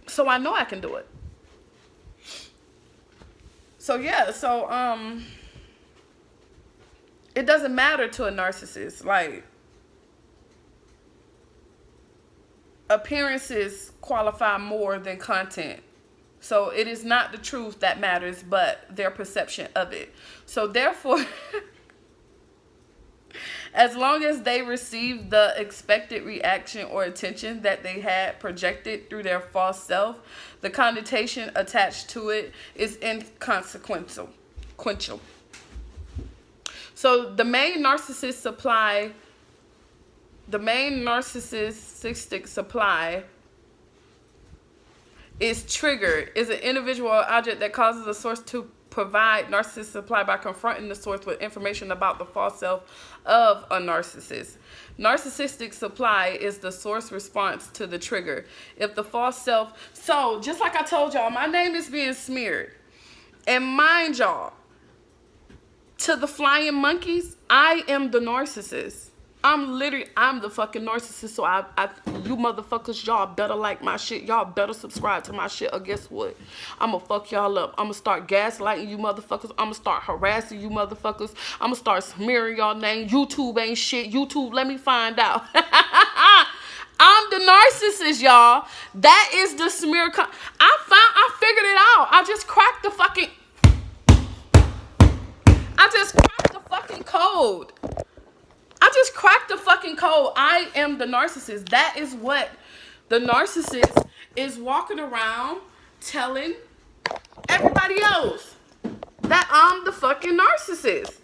So I know I can do it. So yeah, it doesn't matter to a narcissist. Like, appearances qualify more than content. So it is not the truth that matters, but their perception of it. So therefore, as long as they receive the expected reaction or attention that they had projected through their false self, the connotation attached to it is inconsequential. So the main narcissistic supply is triggered, is an individual or object that causes a source to provide narcissist supply by confronting the source with information about the false self of a narcissist. Narcissistic supply is the source response to the trigger. If the false self, so just like I told y'all, my name is being smeared. And mind y'all, to the flying monkeys, I am the narcissist. I'm the fucking narcissist. So you motherfuckers, y'all better like my shit. Y'all better subscribe to my shit. Or guess what? I'ma fuck y'all up. I'ma start gaslighting you motherfuckers. I'ma start harassing you motherfuckers. I'ma start smearing y'all name. YouTube ain't shit. YouTube, let me find out. I'm the narcissist, y'all. That is the smear. I figured it out. I just cracked the fucking code. I just cracked the fucking code. I am the narcissist. That is what the narcissist is walking around telling everybody else. That I'm the fucking narcissist.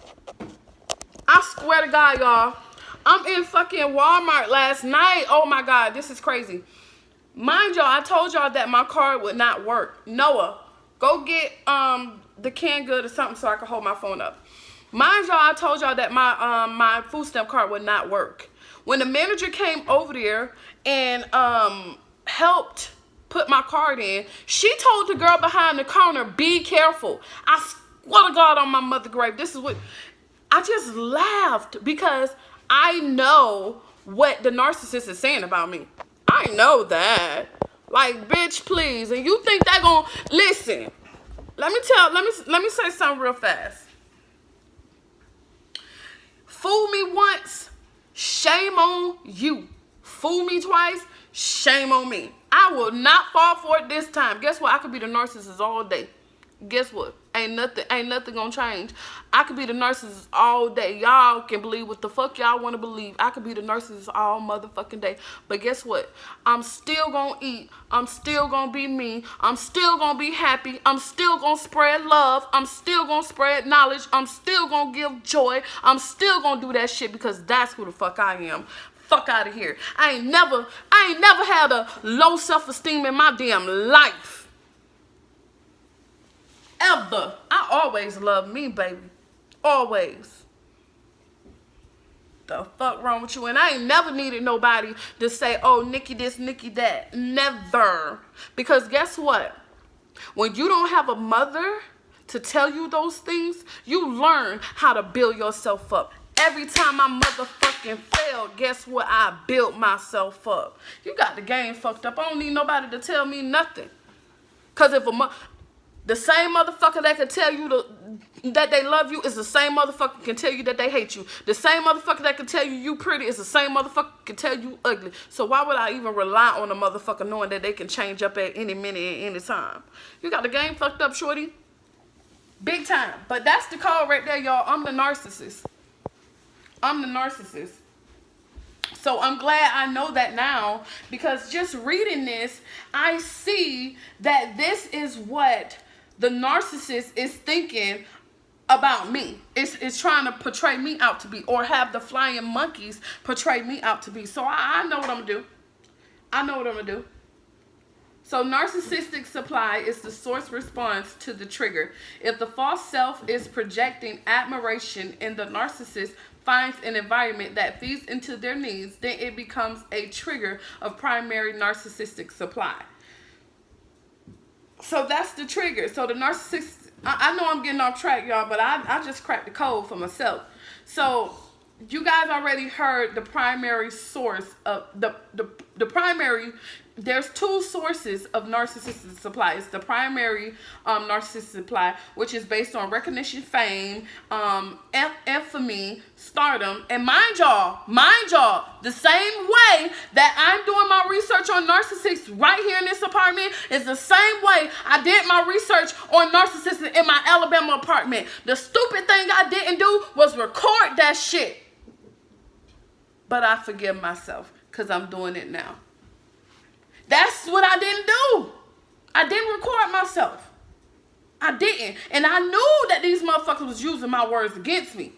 I swear to God, y'all. I'm in fucking Walmart last night. Oh my God, this is crazy. Mind y'all, I told y'all that my card would not work. Noah, go get the canned good or something so I can hold my phone up. Mind y'all, I told y'all that my food stamp card would not work. When the manager came over there and helped put my card in, she told the girl behind the counter, be careful. I swear to God on my mother grave, this is what... I just laughed because I know what the narcissist is saying about me. I know that. Like, bitch, please. And you think that gonna... Listen, let me say something real fast. Fool me once, shame on you. Fool me twice, shame on me. I will not fall for it this time. Guess what? I could be the narcissist all day. Guess what? Ain't nothing gonna change. I could be the narcissist all day. Y'all can believe what the fuck y'all want to believe. I could be the narcissist all motherfucking day. But guess what? I'm still gonna eat. I'm still gonna be me. I'm still gonna be happy. I'm still gonna spread love. I'm still gonna spread knowledge. I'm still gonna give joy. I'm still gonna do that shit because that's who the fuck I am. Fuck out of here. I ain't never had a low self-esteem in my damn life. Ever. I always love me, baby. Always. The fuck wrong with you? And I ain't never needed nobody to say, oh, Nikki this, Nikki that. Never. Because guess what? When you don't have a mother to tell you those things, you learn how to build yourself up. Every time I motherfucking failed, guess what? I built myself up. You got the game fucked up. I don't need nobody to tell me nothing. Because if the same motherfucker that can tell you that they love you is the same motherfucker can tell you that they hate you. The same motherfucker that can tell you pretty is the same motherfucker can tell you ugly. So why would I even rely on a motherfucker knowing that they can change up at any minute and any time? You got the game fucked up, shorty. Big time. But that's the call right there, y'all. I'm the narcissist. I'm the narcissist. So I'm glad I know that now, because just reading this, I see that this is what the narcissist is thinking about me. It's trying to portray me out to be, or have the flying monkeys portray me out to be. So I know what I'm gonna do. I know what I'm gonna do. So narcissistic supply is the source response to the trigger. If the false self is projecting admiration and the narcissist finds an environment that feeds into their needs, then it becomes a trigger of primary narcissistic supply. So that's the trigger. So the narcissist, I know I'm getting off track, y'all, but I just cracked the code for myself. So you guys already heard the primary source of the primary. There's two sources of narcissistic supply. It's the primary narcissistic supply, which is based on recognition, fame, infamy, stardom. And mind y'all, the same way that I'm doing my research on narcissists right here in this apartment is the same way I did my research on narcissists in my Alabama apartment. The stupid thing I didn't do was record that shit. But I forgive myself because I'm doing it now. That's what I didn't do. I didn't record myself. I didn't. And I knew that these motherfuckers was using my words against me.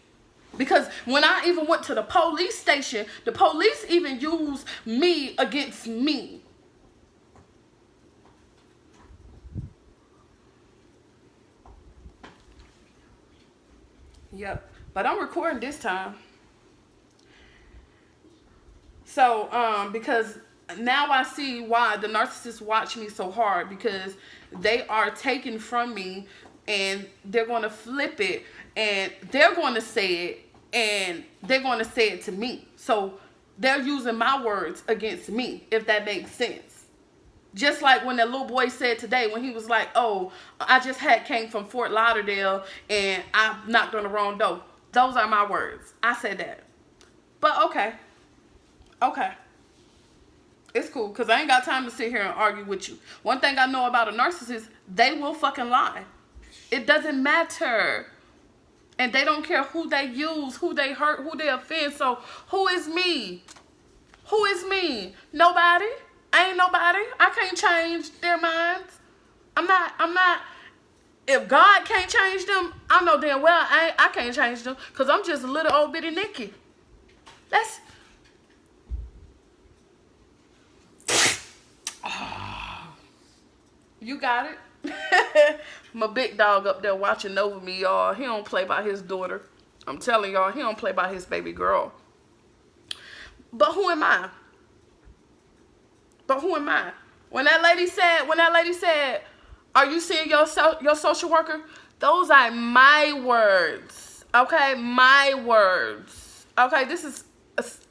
Because when I even went to the police station, the police even used me against me. Yep. But I'm recording this time. So, because now I see why the narcissists watch me so hard, because they are taking from me and they're going to flip it and they're going to say it and they're going to say it to me. So they're using my words against me, if that makes sense. Just like when that little boy said today, when he was like, oh, I just came from Fort Lauderdale and I knocked on the wrong door. Those are my words. I said that. But okay. It's cool, because I ain't got time to sit here and argue with you. One thing I know about a narcissist, they will fucking lie. It doesn't matter. And they don't care who they use, who they hurt, who they offend. So who is me? Who is me? Nobody. I ain't nobody. I can't change their minds. I'm not. If God can't change them, I know damn well I can't change them, because I'm just a little old bitty Nikki. That's... You got it. My big dog up there watching over me, y'all. He don't play by his daughter. I'm telling y'all, he don't play by his baby girl. But who am I? When that lady said, are you seeing your social worker? Those are my words. Okay? My words. Okay? This is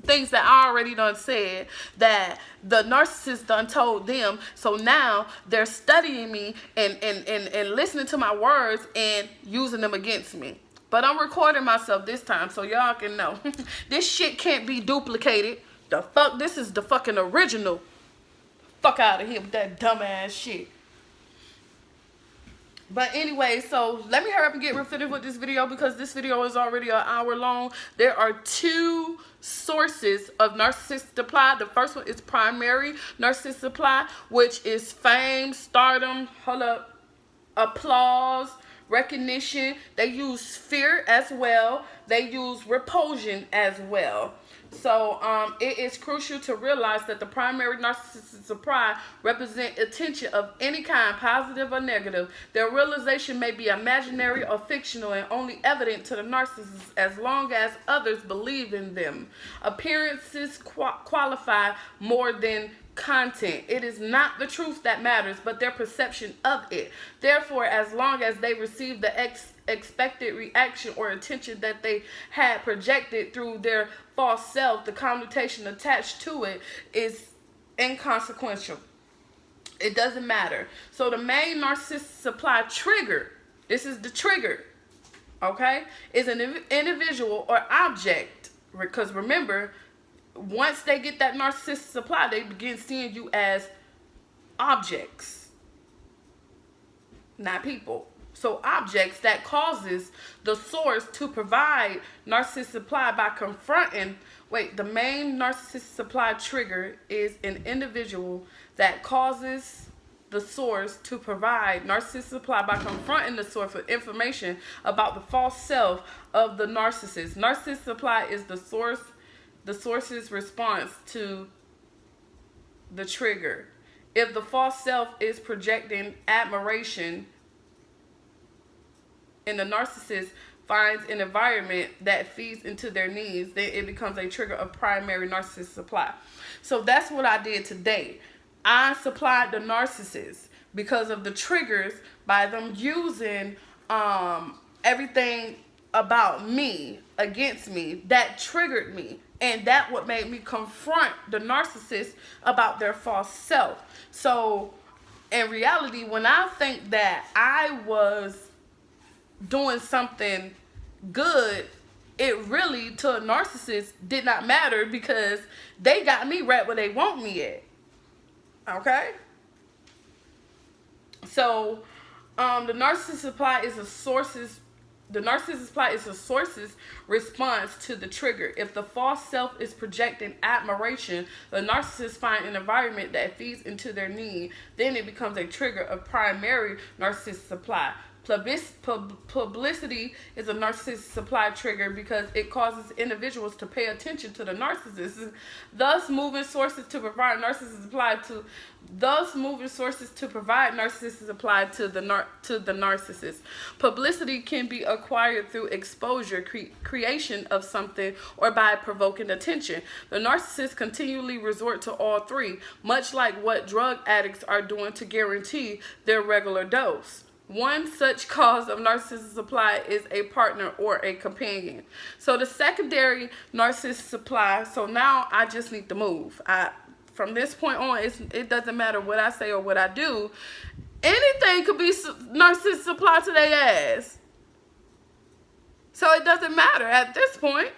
things that I already done said that the narcissist done told them. So now they're studying me and listening to my words and using them against me. But I'm recording myself this time so y'all can know. This shit can't be duplicated. The fuck? This is the fucking original. Fuck out of here with that dumbass shit. But anyway, so let me hurry up and get finished with this video, because this video is already an hour long. There are 2 sources of Narcissist Supply. The first one is primary Narcissist Supply, which is fame, stardom, applause, recognition. They use fear as well. They use repulsion as well. So it is crucial to realize that the primary Narcissist Supply represent attention of any kind, positive or negative. Their realization may be imaginary or fictional and only evident to the narcissist as long as others believe in them. Appearances qualify more than content. It is not the truth that matters, but their perception of it. Therefore, as long as they receive the expected reaction or attention that they had projected through their false self, the connotation attached to it is inconsequential. It doesn't matter. So the main Narcissist Supply trigger, this is the trigger, okay, is an individual or object. Because remember, once they get that Narcissist Supply, they begin seeing you as objects, not people. So objects that causes the source to provide Narcissist Supply by confronting. The main Narcissist Supply trigger is an individual that causes the source to provide Narcissist Supply by confronting the source with information about the false self of the narcissist. Narcissist Supply is the source's response to the trigger. If the false self is projecting admiration and the narcissist finds an environment that feeds into their needs, then it becomes a trigger of primary Narcissist Supply. So that's what I did today. I supplied the narcissist because of the triggers by them using everything about me against me that triggered me. And that what made me confront the narcissist about their false self. So in reality, when I think that I was doing something good, it really to a narcissist did not matter, because they got me right where they want me at. Okay? So the Narcissist Supply is a source's response to the trigger. If the false self is projecting admiration, the narcissist finds an environment that feeds into their need, then it becomes a trigger of primary Narcissist Supply. Publicity is a Narcissist Supply trigger because it causes individuals to pay attention to the narcissist, thus moving sources to provide Narcissist Supply to the narcissist. Publicity can be acquired through exposure, creation of something, or by provoking attention. The narcissist continually resort to all 3, much like what drug addicts are doing to guarantee their regular dose. One such cause of narcissist supply is a partner or a companion. So the secondary narcissist supply, so now I just need to move. From this point on, it doesn't matter what I say or what I do. Anything could be narcissist supply to their ass. So it doesn't matter at this point.